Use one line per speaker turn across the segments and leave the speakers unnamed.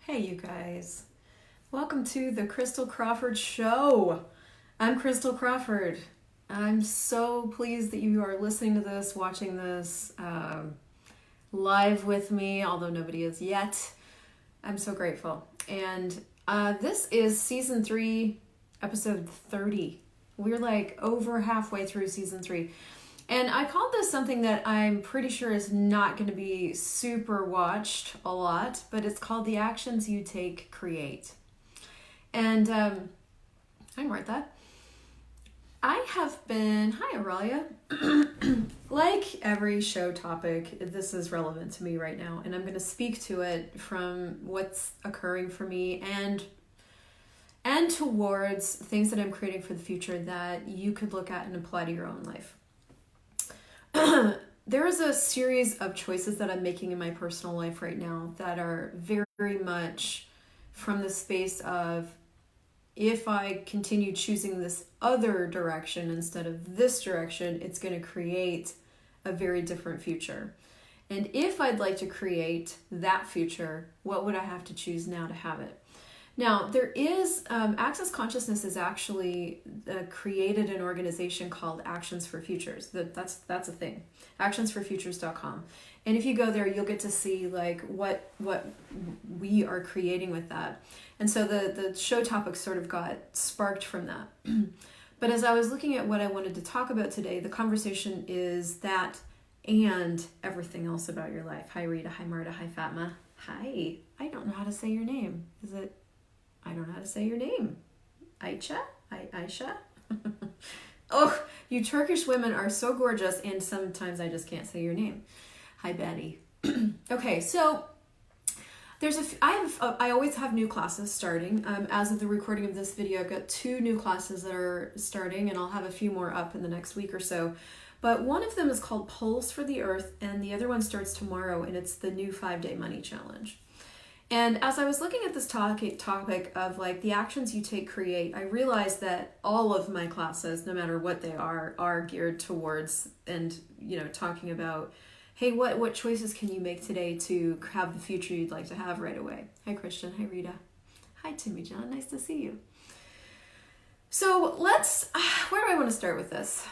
Hey, you guys. Welcome to the Christel Crawford Show. I'm Christel Crawford. I'm so pleased that you are listening to this, watching this live with me, although nobody is yet. I'm so grateful. And this is season 3, episode 30. We're like over halfway through season 3. And I called this something that I'm pretty sure is not going to be super watched a lot, but it's called The Actions You Take Create. And hi Martha. I have been, hi Aurelia. Like every show topic, this is relevant to me right now, and I'm going to speak to it from what's occurring for me and towards things that I'm creating for the future that you could look at and apply to your own life. There is a series of choices that I'm making in my personal life right now that are very, very much from the space of, if I continue choosing this other direction instead of this direction, it's going to create a very different future. And if I'd like to create that future, what would I have to choose now to have it? Now, there is, Access Consciousness is actually created an organization called Actions for Futures. That's a thing. Actionsforfutures.com. And if you go there, you'll get to see like what we are creating with that. And so the show topic sort of got sparked from that. But as I was looking at what I wanted to talk about today, the conversation is that and everything else about your life. Hi Rita, hi Marta, hi Fatma. Hi. I don't know how to say your name. I don't know how to say your name. Aisha? Aisha? Oh, you Turkish women are so gorgeous, and sometimes I just can't say your name. Hi, Betty. Okay, so I always have new classes starting. As of the recording of this video, I've got 2 new classes that are starting, and I'll have a few more up in the next week or so. But one of them is called Pulse for the Earth, and the other one starts tomorrow, and it's the new 5-day money challenge. And as I was looking at this topic of like the actions you take create, I realized that all of my classes, no matter what they are geared towards and, talking about, hey, what choices can you make today to have the future you'd like to have right away? Hi, Christian. Hi, Rita. Hi, Timmy John. Nice to see you. So where do I want to start with this?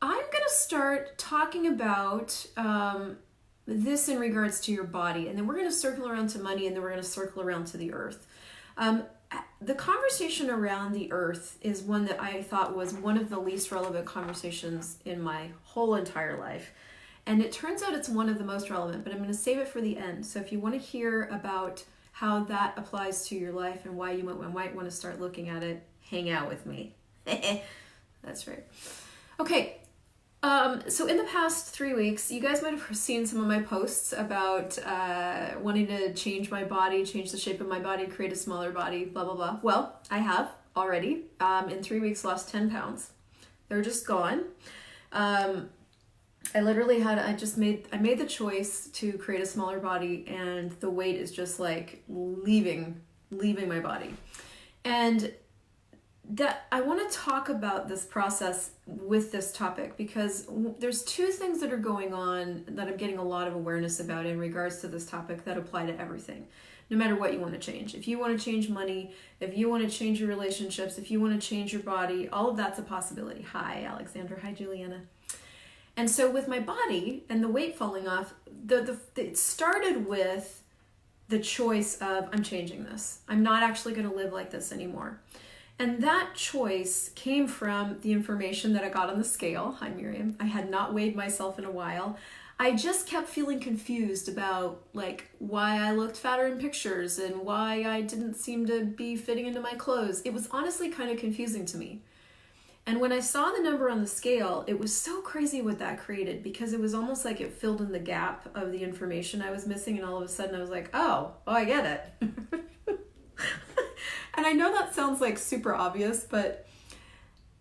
I'm going to start talking about this in regards to your body, and then we're going to circle around to money, and then we're going to circle around to the earth. The conversation around the earth is one that I thought was one of the least relevant conversations in my whole entire life. And it turns out it's one of the most relevant, but I'm going to save it for the end. So if you want to hear about how that applies to your life and why you might want to start looking at it, hang out with me. That's right. Okay. So in the past 3 weeks, you guys might have seen some of my posts about wanting to change my body, change the shape of my body, create a smaller body, blah, blah, blah. Well, I have already. In 3 weeks, lost 10 pounds. They're just gone. I made the choice to create a smaller body, and the weight is just like leaving my body. And that I want to talk about this process with this topic because there's 2 things that are going on that I'm getting a lot of awareness about in regards to this topic that apply to everything, no matter what you want to change. If you want to change money, if you want to change your relationships, if you want to change your body, all of that's a possibility. Hi, Alexandra. Hi, Juliana. And so with my body and the weight falling off, it started with the choice of, I'm changing this. I'm not actually going to live like this anymore. And that choice came from the information that I got on the scale. Hi, Miriam. I had not weighed myself in a while. I just kept feeling confused about like why I looked fatter in pictures and why I didn't seem to be fitting into my clothes. It was honestly kind of confusing to me. And when I saw the number on the scale, it was so crazy what that created because it was almost like it filled in the gap of the information I was missing. And all of a sudden I was like, oh, I get it. And I know that sounds like super obvious, but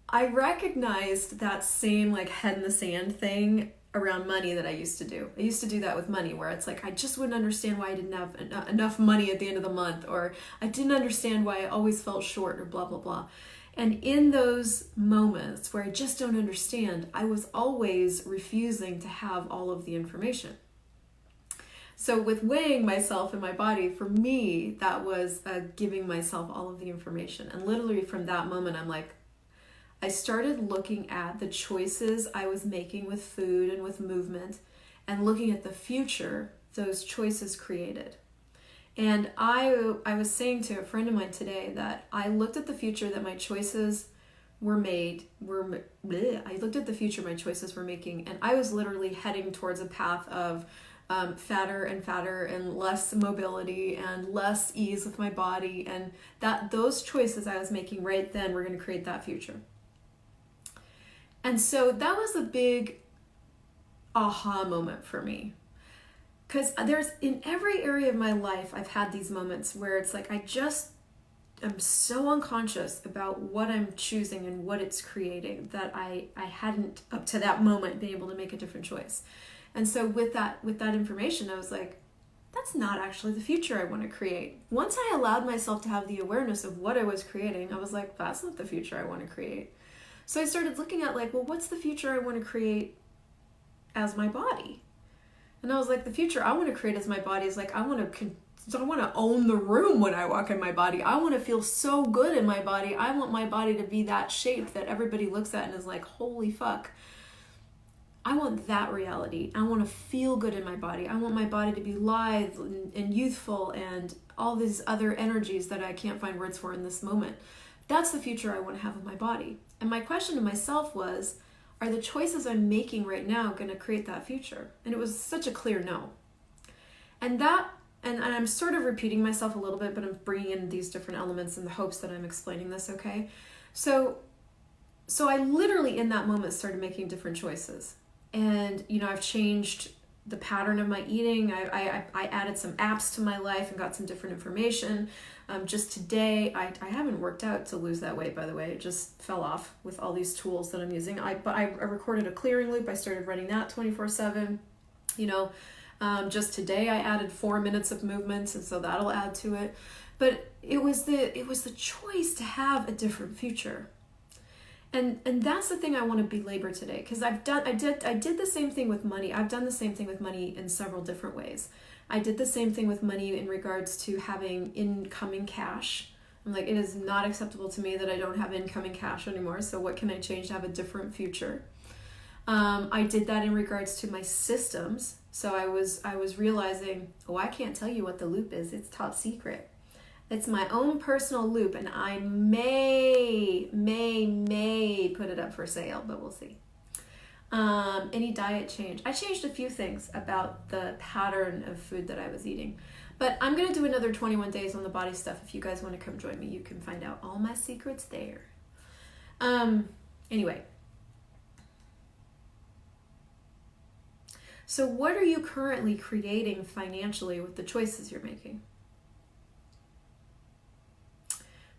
I recognized that same like head in the sand thing around money that I used to do. I used to do that with money where it's like I just wouldn't understand why I didn't have enough money at the end of the month, or I didn't understand why I always felt short, or blah, blah, blah. And in those moments where I just don't understand, I was always refusing to have all of the information. So with weighing myself and my body, for me, that was giving myself all of the information. And literally from that moment, I started looking at the choices I was making with food and with movement, and looking at the future those choices created. And I was saying to a friend of mine today that I looked at the future that my choices were made, I looked at the future my choices were making, and I was literally heading towards a path of fatter and fatter and less mobility and less ease with my body, and that those choices I was making right then were going to create that future. And so that was a big aha moment for me. Because there's, in every area of my life, I've had these moments where it's like I just am so unconscious about what I'm choosing and what it's creating that I hadn't, up to that moment, been able to make a different choice. And so with that information, I was like, that's not actually the future I want to create. Once I allowed myself to have the awareness of what I was creating, I was like, that's not the future I want to create. So I started looking at like, well, what's the future I want to create as my body? And I was like, the future I want to create as my body is like, I want to own the room when I walk in my body. I want to feel so good in my body. I want my body to be that shape that everybody looks at and is like, holy fuck. I want that reality. I want to feel good in my body. I want my body to be lithe and youthful and all these other energies that I can't find words for in this moment. That's the future I want to have of my body. And my question to myself was, are the choices I'm making right now going to create that future? And it was such a clear no. And I'm sort of repeating myself a little bit, but I'm bringing in these different elements in the hopes that I'm explaining this okay. So I literally in that moment started making different choices. And, I've changed the pattern of my eating. I added some apps to my life and got some different information. Just today, I haven't worked out to lose that weight, by the way. It just fell off with all these tools that I'm using. But I recorded a clearing loop. I started running that 24/7. Just today I added 4 minutes of movement, and so that'll add to it. But it was the choice to have a different future. And that's the thing I want to belabor today, because I did the same thing with money. I've done the same thing with money in several different ways. I did the same thing with money in regards to having incoming cash. I'm like, it is not acceptable to me that I don't have incoming cash anymore. So what can I change to have a different future? I did that in regards to my systems. So I was realizing, I can't tell you what the loop is. It's top secret. It's my own personal loop, and I may put it up for sale, but we'll see. Any diet change? I changed a few things about the pattern of food that I was eating. But I'm going to do another 21 days on the body stuff. If you guys want to come join me, you can find out all my secrets there. Anyway. So what are you currently creating financially with the choices you're making?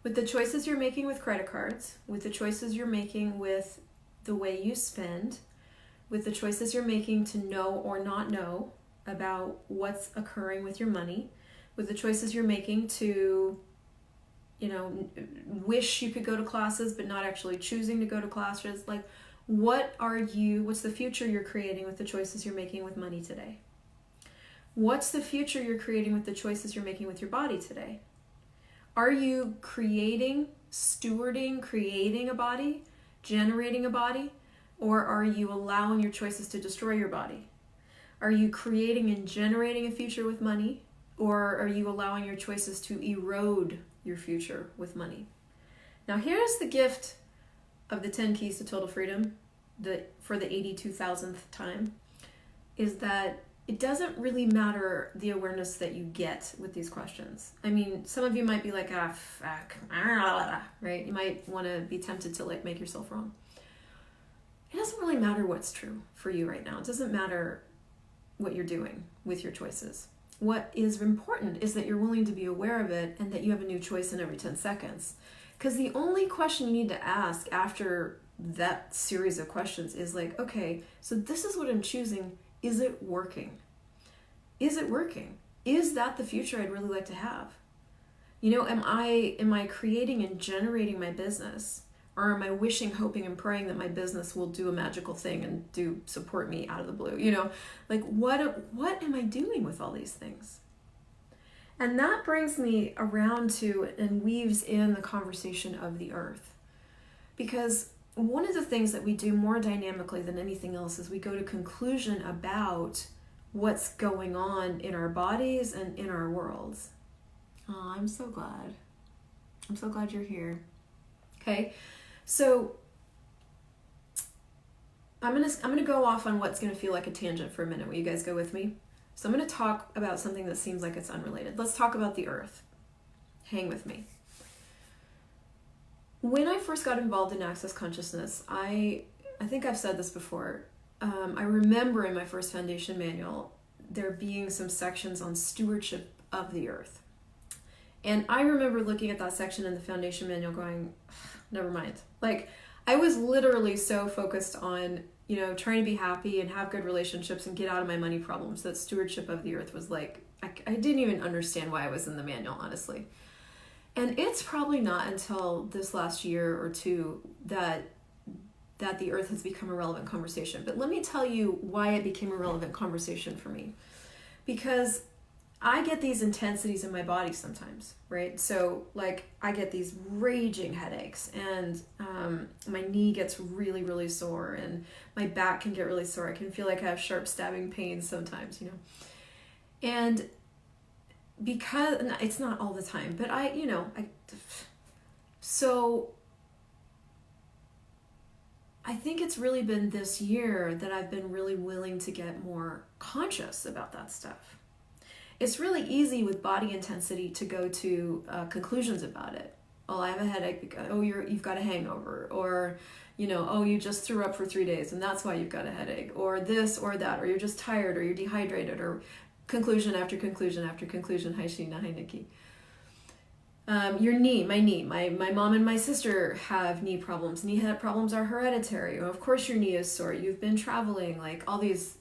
With the choices you're making with credit cards, with the choices you're making with the way you spend, with the choices you're making to know or not know about what's occurring with your money, with the choices you're making to, wish you could go to classes but not actually choosing to go to classes. Like, what's the future you're creating with the choices you're making with money today? What's the future you're creating with the choices you're making with your body today? Are you creating a body, generating a body, or are you allowing your choices to destroy your body? Are you creating and generating a future with money, or are you allowing your choices to erode your future with money? Now here's the gift of the 10 keys to total freedom for the 82,000th time, is that it doesn't really matter the awareness that you get with these questions. I mean, some of you might be like, fuck, right? You might want to be tempted to make yourself wrong. It doesn't really matter what's true for you right now. It doesn't matter what you're doing with your choices. What is important is that you're willing to be aware of it and that you have a new choice in every 10 seconds. Because the only question you need to ask after that series of questions is like, okay, so this is what I'm choosing. Is it working? Is it working? Is that the future I'd really like to have? Am I creating and generating my business Or am I wishing, hoping, and praying that my business will do a magical thing and support me out of the blue? You know, like what am I doing with all these things? And that brings me around to and weaves in the conversation of the earth. Because one of the things that we do more dynamically than anything else is we go to conclusion about what's going on in our bodies and in our worlds. Oh, I'm so glad. I'm so glad you're here. Okay, so I'm gonna go off on what's gonna feel like a tangent for a minute. Will you guys go with me? So I'm gonna talk about something that seems like it's unrelated. Let's talk about the earth. Hang with me. When I first got involved in Access Consciousness, I think I've said this before. I remember in my first foundation manual there being some sections on stewardship of the earth. And I remember looking at that section in the foundation manual going, never mind. Like, I was literally so focused on, you know, trying to be happy and have good relationships and get out of my money problems that stewardship of the earth was like, I didn't even understand why I was in the manual, honestly. And it's probably not until this last year or two that the earth has become a relevant conversation. But let me tell you why it became a relevant conversation for me. Because I get these intensities in my body sometimes, right? So like I get these raging headaches and my knee gets really, really sore and my back can get really sore. I can feel like I have sharp stabbing pains sometimes, you know. And because it's not all the time, but so I think it's really been this year that I've been really willing to get more conscious about that stuff. It's really easy with body intensity to go to conclusions about it. Oh, I have a headache. Oh, you've got a hangover. Or, you know, oh, you just threw up for 3 days and that's why you've got a headache. Or this or that. Or you're just tired or you're dehydrated. Or conclusion after conclusion after conclusion. Hi, Sheena. Hi, Nikki. Your knee, my mom and my sister have knee problems. Knee problems are hereditary. Of course your knee is sore. You've been traveling, like all these,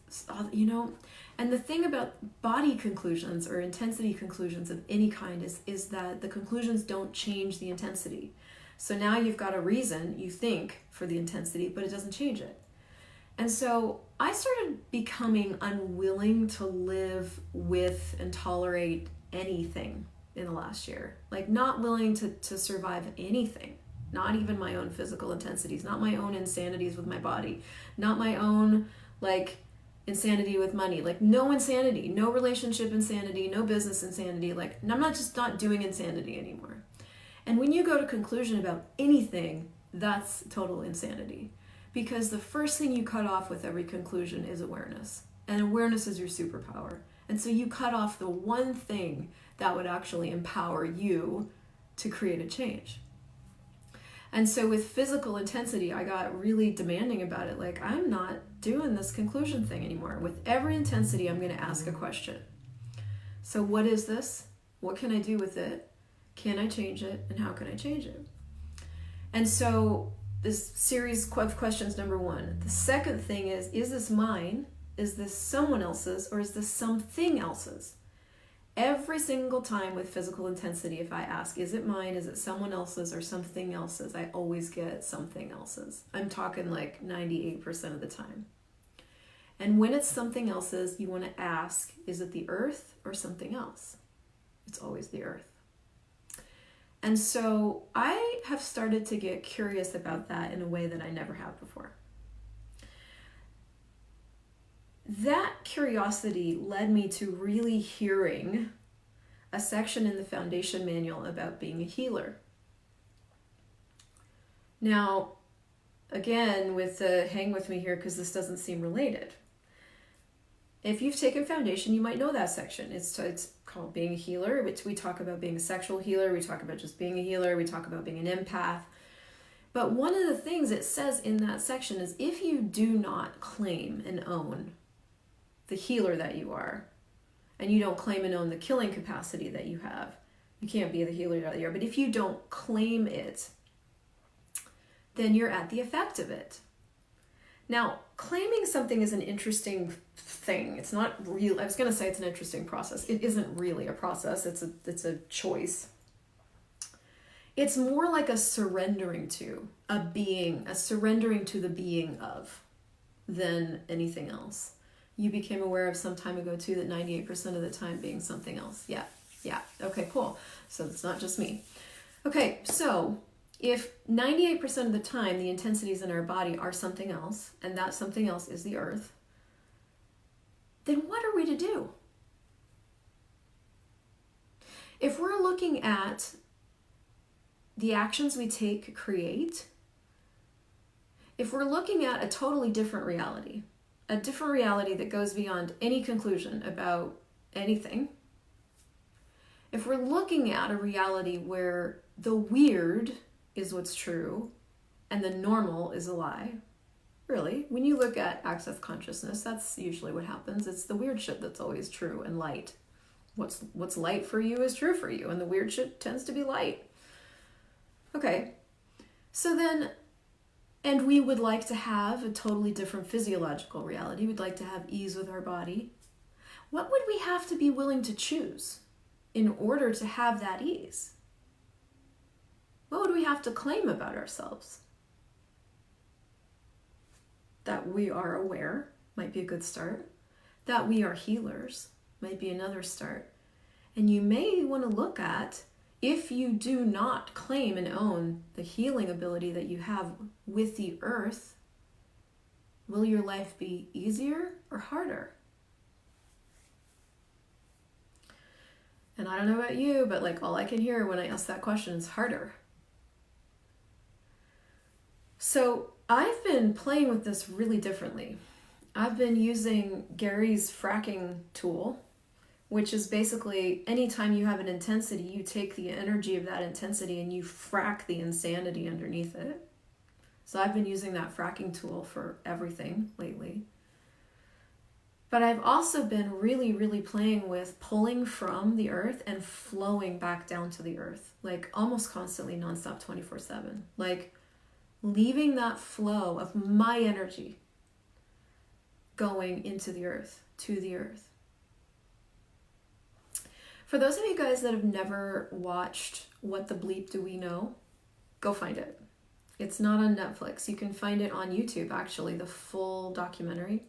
you know. And the thing about body conclusions or intensity conclusions of any kind is that the conclusions don't change the intensity. So now you've got a reason, you think, for the intensity, but it doesn't change it. And so I started becoming unwilling to live with and tolerate anything in the last year. Like not willing to survive anything, not even my own physical intensities, not my own insanities with my body, not my own like insanity with money, like no insanity, no relationship insanity, no business insanity. Like I'm not doing insanity anymore. And when you go to conclusion about anything, that's total insanity. Because the first thing you cut off with every conclusion is awareness. And awareness is your superpower. And so you cut off the one thing that would actually empower you to create a change. And so with physical intensity, I got really demanding about it. Like, I'm not doing this conclusion thing anymore. With every intensity, I'm going to ask a question. So what is this? What can I do with it? Can I change it? And how can I change it? And so this series of questions, number one. The second thing is this mine? Is this someone else's? Or is this something else's? Every single time with physical intensity, if I ask, is it mine, is it someone else's, or something else's, I always get something else's. I'm talking like 98% of the time. And when it's something else's, you want to ask, is it the earth or something else? It's always the earth. And so I have started to get curious about that in a way that I never have before. That curiosity led me to really hearing a section in the foundation manual about being a healer. Now, again, hang with me here because this doesn't seem related. If you've taken foundation, you might know that section. It's called being a healer. We talk about being a sexual healer. We talk about just being a healer. We talk about being an empath. But one of the things it says in that section is if you do not claim and own the healer that you are, and you don't claim and own the killing capacity that you have, you can't be the healer that you are. But if you don't claim it, then you're at the effect of it. Now, claiming something is an interesting thing. It's not real. I was going to say it's an interesting process. It isn't really a process. It's a choice. It's more like a surrendering to a being, a surrendering to the being of, than anything else. You became aware of some time ago too that 98% of the time being something else. Yeah. Okay, cool. So it's not just me. Okay, so if 98% of the time the intensities in our body are something else, and that something else is the earth, then what are we to do? If we're looking at the actions we take create, if we're looking at a totally different reality, a different reality that goes beyond any conclusion about anything, if we're looking at a reality where the weird is what's true and the normal is a lie, really, when you look at access consciousness, that's usually what happens. It's the weird shit that's always true and light. What's light for you is true for you, and the weird shit tends to be light. Okay, so then, and we would like to have a totally different physiological reality. We'd like to have ease with our body. What would we have to be willing to choose in order to have that ease? What would we have to claim about ourselves? That we are aware might be a good start. That we are healers might be another start. And you may want to look at, if you do not claim and own the healing ability that you have with the earth, will your life be easier or harder? And I don't know about you, but like all I can hear when I ask that question is harder. So I've been playing with this really differently. I've been using Gary's fracking tool, which is basically anytime you have an intensity, you take the energy of that intensity and you frack the insanity underneath it. So I've been using that fracking tool for everything lately. But I've also been really, really playing with pulling from the earth and flowing back down to the earth, like almost constantly, nonstop, 24/7. Like leaving that flow of my energy going into the earth, to the earth. For those of you guys that have never watched What the Bleep Do We Know, go find it. It's not on Netflix. You can find it on YouTube, actually, the full documentary.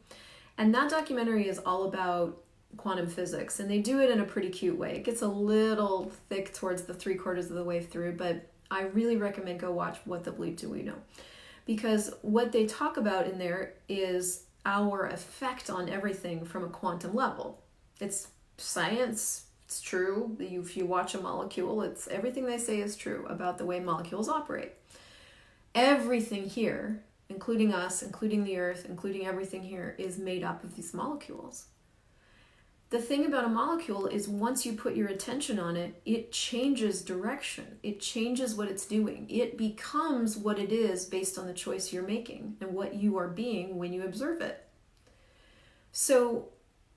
And that documentary is all about quantum physics, and they do it in a pretty cute way. It gets a little thick towards the 3/4 of the way through, but I really recommend go watch What the Bleep Do We Know. Because what they talk about in there is our effect on everything from a quantum level. It's science, it's true. If you watch a molecule, it's everything they say is true about the way molecules operate. Everything here, including us, including the earth, including everything here, is made up of these molecules. The thing about a molecule is once you put your attention on it, it changes direction. It changes what it's doing. It becomes what it is based on the choice you're making and what you are being when you observe it. So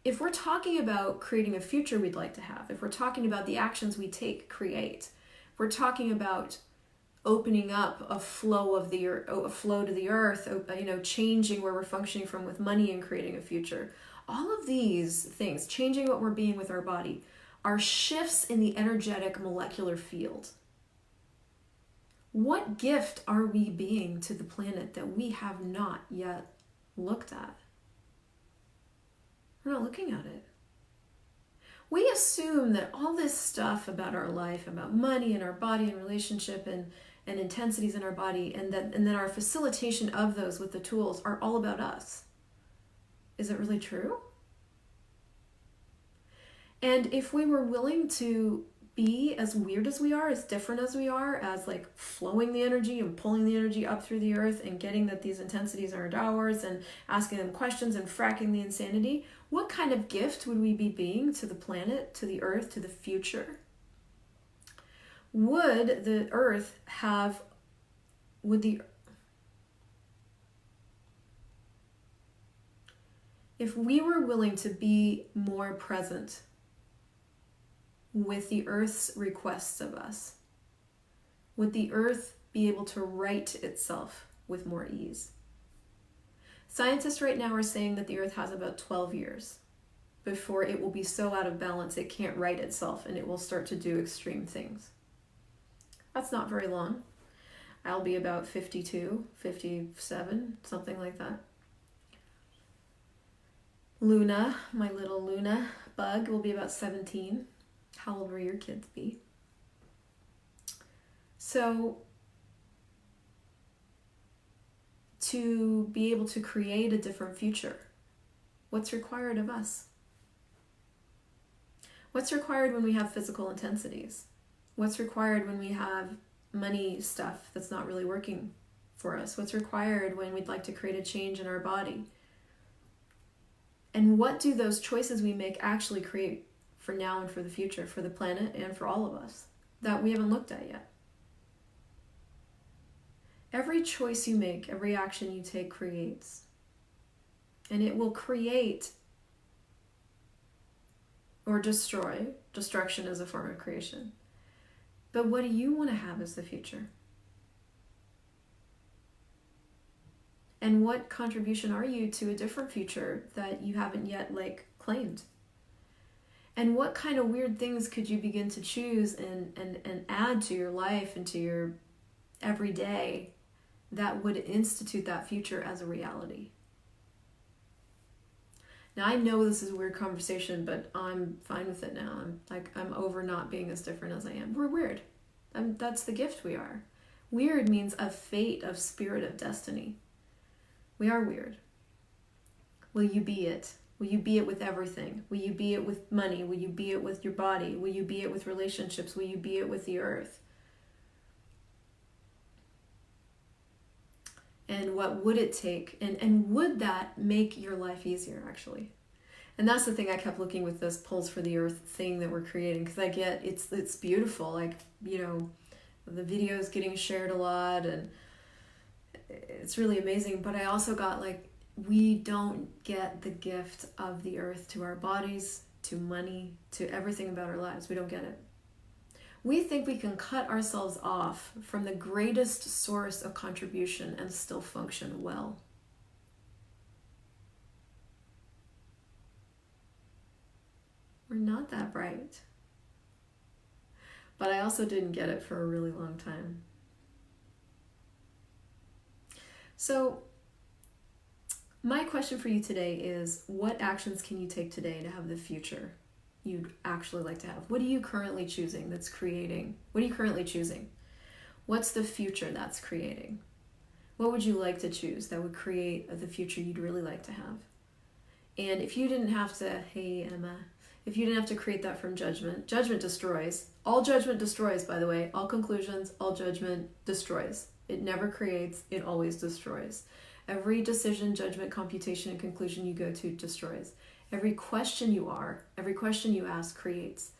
if we're talking about creating a future we'd like to have, if we're talking about the actions we take, create, if we're talking about opening up a flow of the earth, a flow to the earth, changing where we're functioning from with money and creating a future. All of these things, changing what we're being with our body, are shifts in the energetic molecular field. What gift are we being to the planet that we have not yet looked at? We're not looking at it. We assume that all this stuff about our life, about money and our body and relationship and intensities in our body, and then our facilitation of those with the tools are all about us. Is it really true? And if we were willing to be as weird as we are, as different as we are, as like flowing the energy and pulling the energy up through the earth and getting that these intensities aren't ours and asking them questions and fracking the insanity, what kind of gift would we be being to the planet, to the earth, to the future? Would the earth have, if we were willing to be more present with the earth's requests of us, would the earth be able to right itself with more ease? Scientists right now are saying that the earth has about 12 years before it will be so out of balance it can't right itself and it will start to do extreme things. That's not very long. I'll be about 52, 57, something like that. Luna, my little Luna bug, will be about 17. How old will your kids be? So, to be able to create a different future, what's required of us? What's required when we have physical intensities? What's required when we have money stuff that's not really working for us? What's required when we'd like to create a change in our body? And what do those choices we make actually create for now and for the future, for the planet and for all of us, that we haven't looked at yet? Every choice you make, every action you take creates. And it will create or destroy. Destruction is a form of creation. But what do you want to have as the future? And what contribution are you to a different future that you haven't yet claimed? And what kind of weird things could you begin to choose and add to your life and to your everyday that would institute that future as a reality? Now, I know this is a weird conversation, but I'm fine with it now. I'm over not being as different as I am. We're weird. That's the gift we are. Weird means of fate, of spirit, of destiny. We are weird. Will you be it? Will you be it with everything? Will you be it with money? Will you be it with your body? Will you be it with relationships? Will you be it with the earth? And what would it take? And would that make your life easier, actually? And that's the thing I kept looking with this Pulse for the Earth thing that we're creating, because I get it's beautiful. The videos getting shared a lot, and it's really amazing. But I also got we don't get the gift of the earth to our bodies, to money, to everything about our lives. We don't get it. We think we can cut ourselves off from the greatest source of contribution and still function well. We're not that bright. But I also didn't get it for a really long time. So, my question for you today is, what actions can you take today to have the future you'd actually like to have? What are you currently choosing that's creating? What are you currently choosing? What's the future that's creating? What would you like to choose that would create the future you'd really like to have? And if you didn't have to, hey Emma, if you didn't have to create that from judgment, judgment destroys. All judgment destroys, by the way. All conclusions, all judgment destroys. It never creates, it always destroys. Every decision, judgment, computation, and conclusion you go to destroys. Every question you ask creates.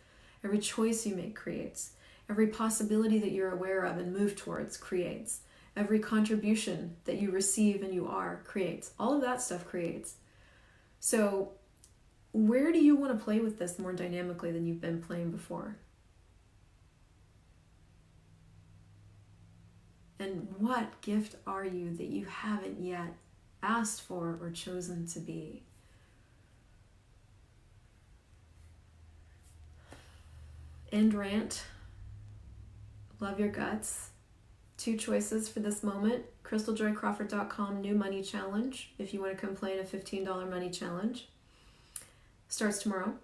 Every choice you make creates. Every possibility that you're aware of and move towards creates. Every contribution that you receive and you are creates. All of that stuff creates. So where do you want to play with this more dynamically than you've been playing before? And what gift are you that you haven't yet asked for or chosen to be? End rant. Love your guts. 2 choices for this moment. ChrystelJoyCrawford.com new money challenge. If you want to complain, a $15 money challenge. Starts tomorrow.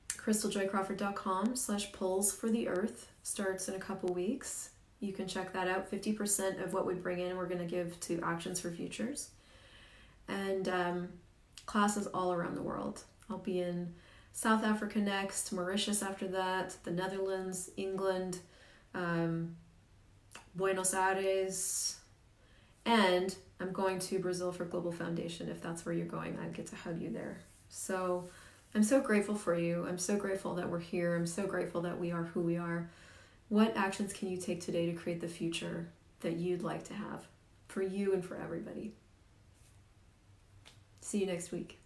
ChrystelJoyCrawford.com/pulls for the earth. Starts in a couple weeks. You can check that out. 50% of what we bring in, we're going to give to Actions for Futures. And classes all around the world. I'll be in South Africa next, Mauritius after that, the Netherlands, England, Buenos Aires, and I'm going to Brazil for Global Foundation. If that's where you're going, I'd get to hug you there. So I'm so grateful for you. I'm so grateful that we're here. I'm so grateful that we are who we are. What actions can you take today to create the future that you'd like to have for you and for everybody? See you next week.